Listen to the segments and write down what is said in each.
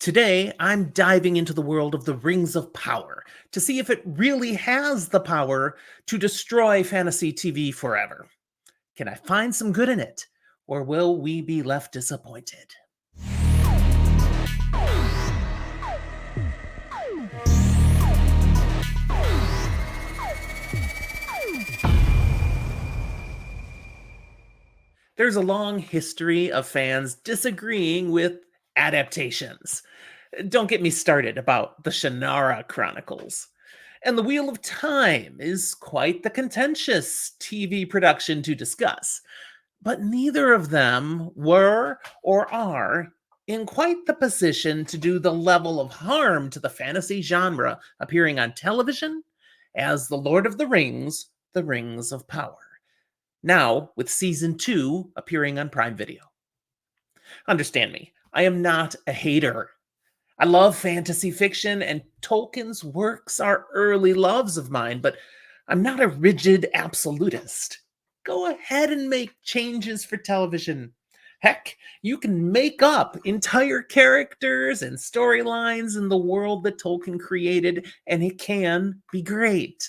Today, I'm diving into the world of the Rings of Power to see if it really has the power to destroy fantasy TV forever. Can I find some good in it, or will we be left disappointed? There's a long history of fans disagreeing with adaptations. Don't get me started about the Shannara Chronicles. And The Wheel of Time is quite the contentious TV production to discuss. But neither of them were or are in quite the position to do the level of harm to the fantasy genre appearing on television as The Lord of The Rings of Power. Now, with season 2 appearing on Prime Video. Understand me, I am not a hater. I love fantasy fiction, and Tolkien's works are early loves of mine, but I'm not a rigid absolutist. Go ahead and make changes for television. Heck, you can make up entire characters and storylines in the world that Tolkien created, and it can be great.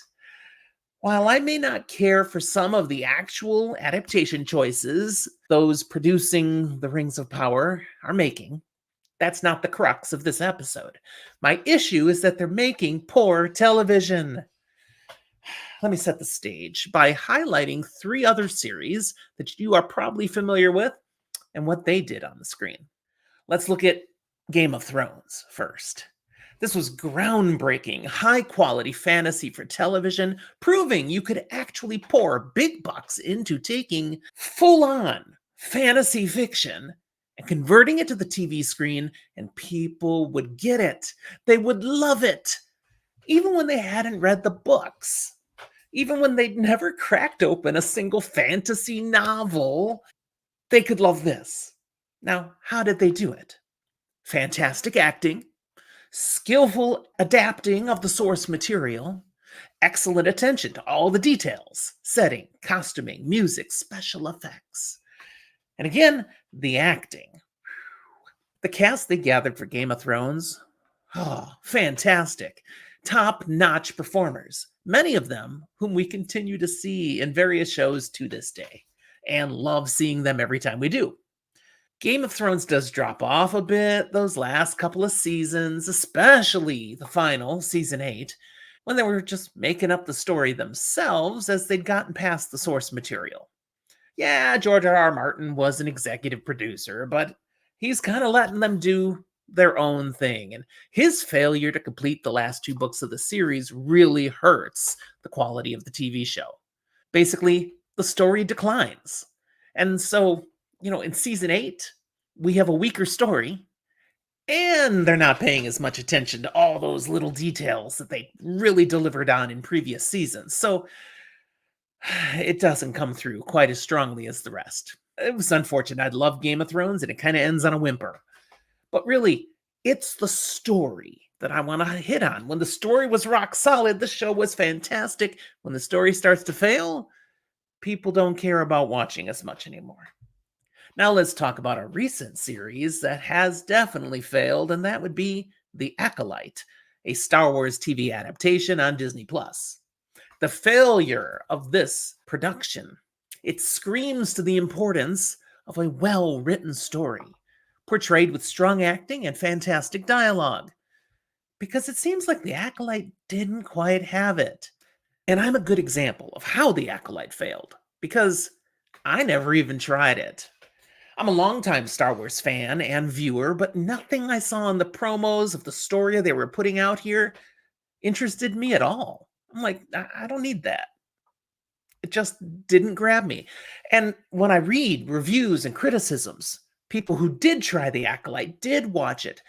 While I may not care for some of the actual adaptation choices those producing The Rings of Power are making, that's not the crux of this episode. My issue is that they're making poor television. Let me set the stage by highlighting three other series that you are probably familiar with and what they did on the screen. Let's look at Game of Thrones first. This was groundbreaking, high quality fantasy for television, proving you could actually pour big bucks into taking full on fantasy fiction and converting it to the TV screen, and people would get it. They would love it, even when they hadn't read the books. Even when they'd never cracked open a single fantasy novel, they could love this. Now, how did they do it? Fantastic acting, skillful adapting of the source material, excellent attention to all the details, setting, costuming, music, special effects. And again, the acting. The cast they gathered for Game of Thrones, oh, fantastic. Top notch performers, many of them whom we continue to see in various shows to this day, and love seeing them every time we do. Game of Thrones does drop off a bit those last couple of seasons, especially the final, season 8, when they were just making up the story themselves as they'd gotten past the source material. Yeah, George R.R. Martin was an executive producer, but he's kind of letting them do their own thing, and his failure to complete the last two books of the series really hurts the quality of the TV show. Basically, the story declines. And so, in season 8, we have a weaker story, and they're not paying as much attention to all those little details that they really delivered on in previous seasons. So, it doesn't come through quite as strongly as the rest. It was unfortunate. I love Game of Thrones, and it kind of ends on a whimper. But really, it's the story that I want to hit on. When the story was rock solid, the show was fantastic. When the story starts to fail, people don't care about watching as much anymore. Now let's talk about a recent series that has definitely failed, and that would be The Acolyte, a Star Wars TV adaptation on Disney Plus. The failure of this production, it screams to the importance of a well-written story, portrayed with strong acting and fantastic dialogue. Because it seems like The Acolyte didn't quite have it. And I'm a good example of how The Acolyte failed, because I never even tried it. I'm a longtime Star Wars fan and viewer, but nothing I saw in the promos of the story they were putting out here interested me at all. I'm like, I don't need that. It just didn't grab me. And when I read reviews and criticisms, people who did try The Acolyte did watch it.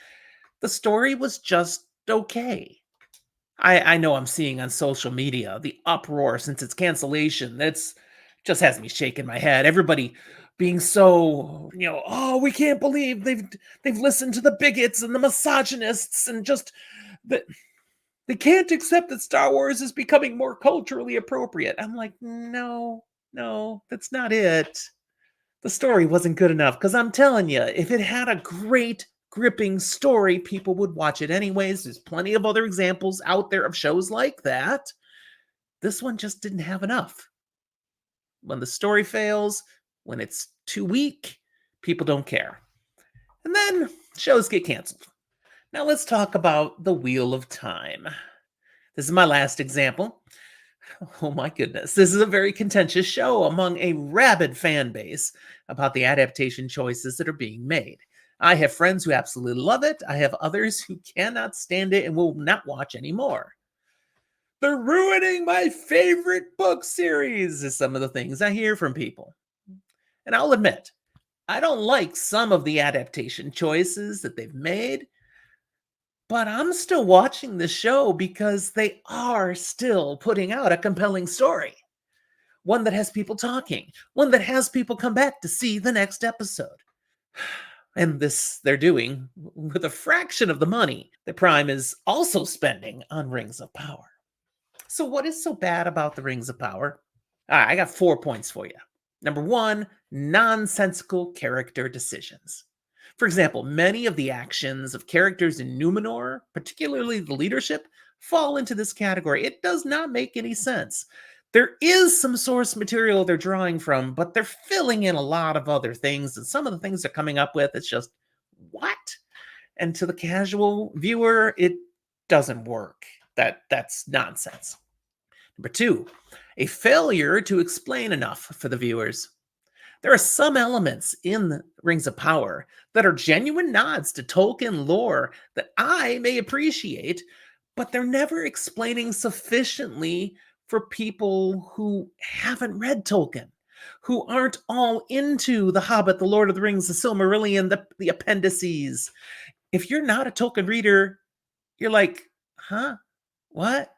The story was just okay. I know I'm seeing on social media the uproar since its cancellation. That's just has me shaking my head. Everybody being so, oh, we can't believe they've listened to the bigots and the misogynists and just the, they can't accept that Star Wars is becoming more culturally appropriate. I'm like, no, that's not it. The story wasn't good enough, because I'm telling you, if it had a great gripping story, people would watch it anyways. There's plenty of other examples out there of shows like that. This one just didn't have enough. When the story fails, when it's too weak, people don't care. And then shows get canceled. Now let's talk about The Wheel of Time. This is my last example. Oh my goodness. This is a very contentious show among a rabid fan base about the adaptation choices that are being made. I have friends who absolutely love it. I have others who cannot stand it and will not watch anymore. They're ruining my favorite book series, is some of the things I hear from people. And I'll admit, I don't like some of the adaptation choices that they've made, but I'm still watching the show because they are still putting out a compelling story. One that has people talking, one that has people come back to see the next episode. And this they're doing with a fraction of the money that Prime is also spending on Rings of Power. So, what is so bad about the Rings of Power? All right, I got 4 points for you. Number one, nonsensical character decisions. For example, many of the actions of characters in Numenor, particularly the leadership, fall into this category. It does not make any sense. There is some source material they're drawing from, but they're filling in a lot of other things. And some of the things they're coming up with, it's just, what? And to the casual viewer, it doesn't work. That's nonsense. Number two, a failure to explain enough for the viewers. There are some elements in Rings of Power that are genuine nods to Tolkien lore that I may appreciate, but they're never explaining sufficiently for people who haven't read Tolkien, who aren't all into The Hobbit, The Lord of the Rings, The Silmarillion, the appendices. If you're not a Tolkien reader, you're like, huh? What?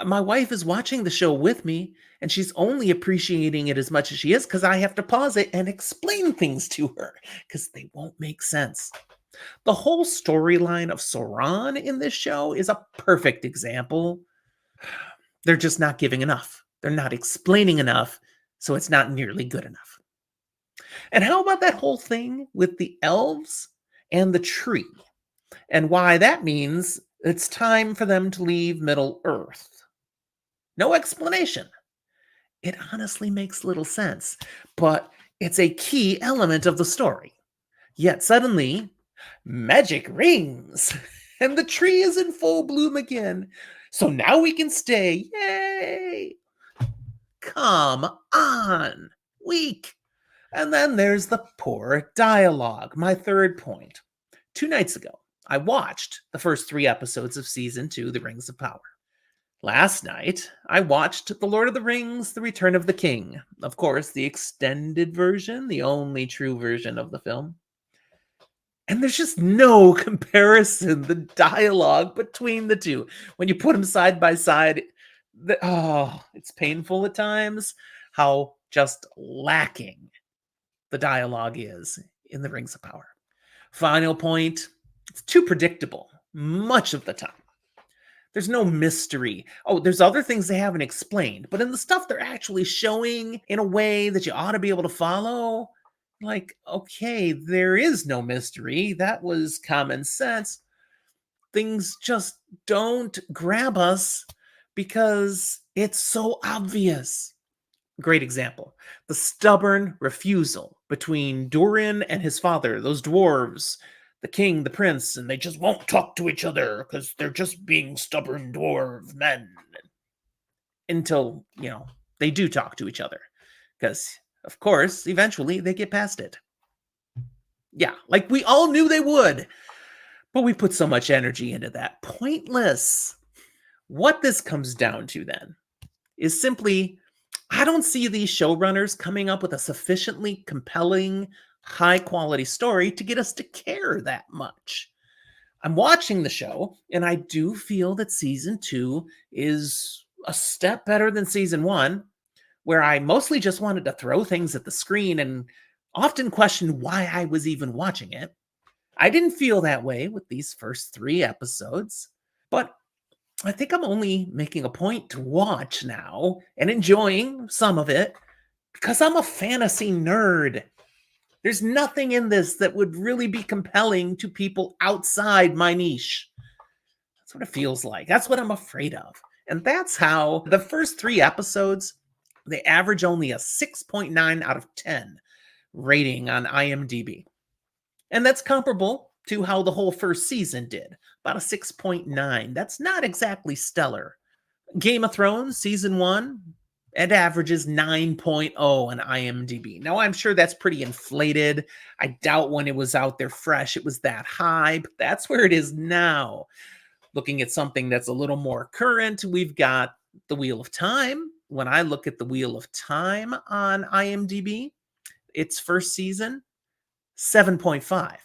My wife is watching the show with me, and she's only appreciating it as much as she is because I have to pause it and explain things to her because they won't make sense. The whole storyline of Sauron in this show is a perfect example. They're just not giving enough. They're not explaining enough, so it's not nearly good enough. And how about that whole thing with the elves and the tree, and why that means it's time for them to leave Middle Earth? No explanation. It honestly makes little sense, but it's a key element of the story. Yet suddenly, magic rings, and the tree is in full bloom again. So now we can stay. Yay! Come on! Weak! And then there's the poor dialogue, my third point. 2 nights ago, I watched the first 3 episodes of season 2, The Rings of Power. Last night, I watched The Lord of the Rings, The Return of the King. Of course, the extended version, the only true version of the film. And there's just no comparison, the dialogue between the two. When you put them side by side, it's painful at times how just lacking the dialogue is in The Rings of Power. Final point, it's too predictable much of the time. There's no mystery. Oh, there's other things they haven't explained, but in the stuff they're actually showing in a way that you ought to be able to follow, like, okay, there is no mystery. That was common sense. Things just don't grab us because it's so obvious. Great example. The stubborn refusal between Durin and his father, those dwarves, the king, the prince, and they just won't talk to each other because they're just being stubborn dwarf men. Until, they do talk to each other. Because, of course, eventually they get past it. Yeah, like we all knew they would. But we put so much energy into that. Pointless. What this comes down to then is simply, I don't see these showrunners coming up with a sufficiently compelling, high quality story to get us to care that much. I'm watching the show, and I do feel that season 2 is a step better than season 1, where I mostly just wanted to throw things at the screen and often question why I was even watching it. I didn't feel that way with these first 3 episodes, but I think I'm only making a point to watch now and enjoying some of it because I'm a fantasy nerd. There's nothing in this that would really be compelling to people outside my niche. That's what it feels like. That's what I'm afraid of. And that's how the first 3 episodes, they average only a 6.9 out of 10 rating on IMDb. And that's comparable to how the whole first season did, about a 6.9. That's not exactly stellar. Game of Thrones season 1, it averages 9.0 on IMDb. Now, I'm sure that's pretty inflated. I doubt when it was out there fresh it was that high, but that's where it is now. Looking at something that's a little more current, we've got The Wheel of Time. When I look at The Wheel of Time on IMDb, its first season, 7.5.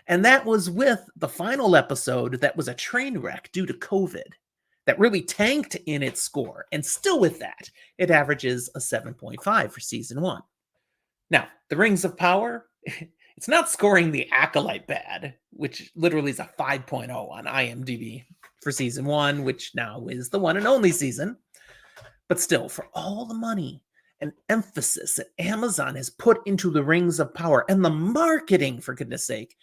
And that was with the final episode that was a train wreck due to COVID that really tanked in its score. And still with that, it averages a 7.5 for season 1. Now, The Rings of Power, it's not scoring the Acolyte bad, which literally is a 5.0 on IMDb for season 1, which now is the one and only season. But still, for all the money and emphasis that Amazon has put into The Rings of Power and the marketing, for goodness sake,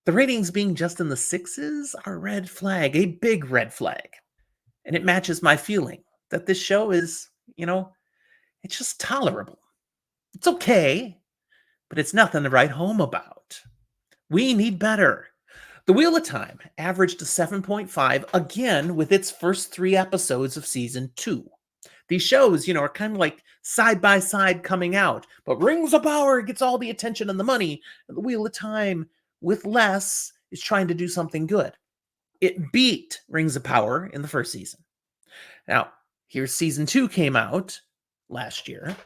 the ratings being just in the 6s are a red flag, a big red flag. And it matches my feeling that this show is, it's just tolerable. It's okay, but it's nothing to write home about. We need better. The Wheel of Time averaged a 7.5, again, with its first 3 episodes of season 2. These shows, are kind of like side by side coming out, but Rings of Power gets all the attention and the money, and The Wheel of Time, with less, is trying to do something good. It beat Rings of Power in the first season. Now, here's season 2 came out last year.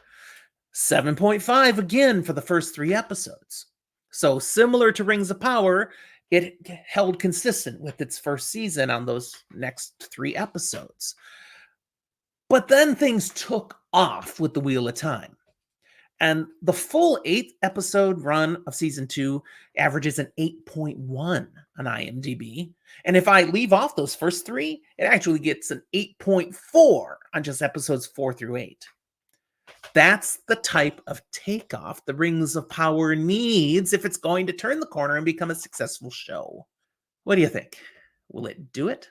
7.5 again for the first 3 episodes. So similar to Rings of Power, it held consistent with its first season on those next 3 episodes. But then things took off with The Wheel of Time. And the full 8-episode run of season 2 averages an 8.1 on IMDb. And if I leave off those first 3, it actually gets an 8.4 on just episodes 4 through 8. That's the type of takeoff the Rings of Power needs if it's going to turn the corner and become a successful show. What do you think? Will it do it?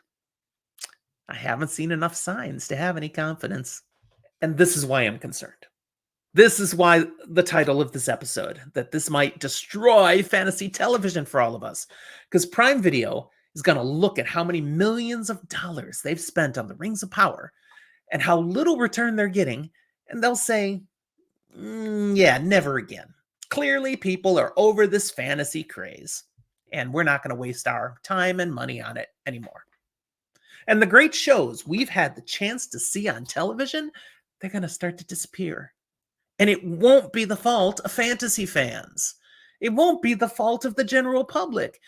I haven't seen enough signs to have any confidence. And this is why I'm concerned. This is why the title of this episode, that this might destroy fantasy television for all of us. Because Prime Video is going to look at how many millions of dollars they've spent on the Rings of Power and how little return they're getting, and they'll say, yeah, never again. Clearly, people are over this fantasy craze, and we're not going to waste our time and money on it anymore. And the great shows we've had the chance to see on television, they're going to start to disappear. And it won't be the fault of fantasy fans. It won't be the fault of the general public.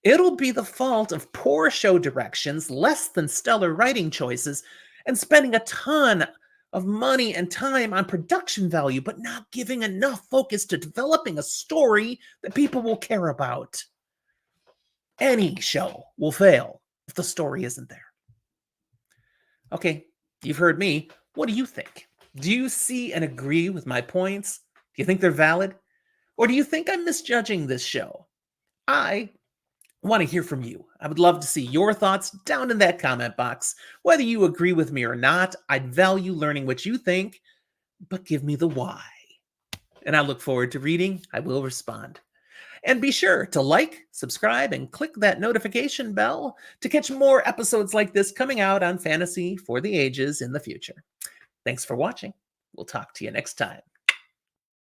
It'll be the fault of poor show directions, less than stellar writing choices, and spending a ton of money and time on production value, but not giving enough focus to developing a story that people will care about. Any show will fail if the story isn't there. Okay, you've heard me. What do you think? Do you see and agree with my points? Do you think they're valid? Or do you think I'm misjudging this show? I want to hear from you. I would love to see your thoughts down in that comment box. Whether you agree with me or not, I'd value learning what you think, but give me the why. And I look forward to reading. I will respond. And be sure to like, subscribe, and click that notification bell to catch more episodes like this coming out on Fantasy for the Ages in the future. Thanks for watching. We'll talk to you next time.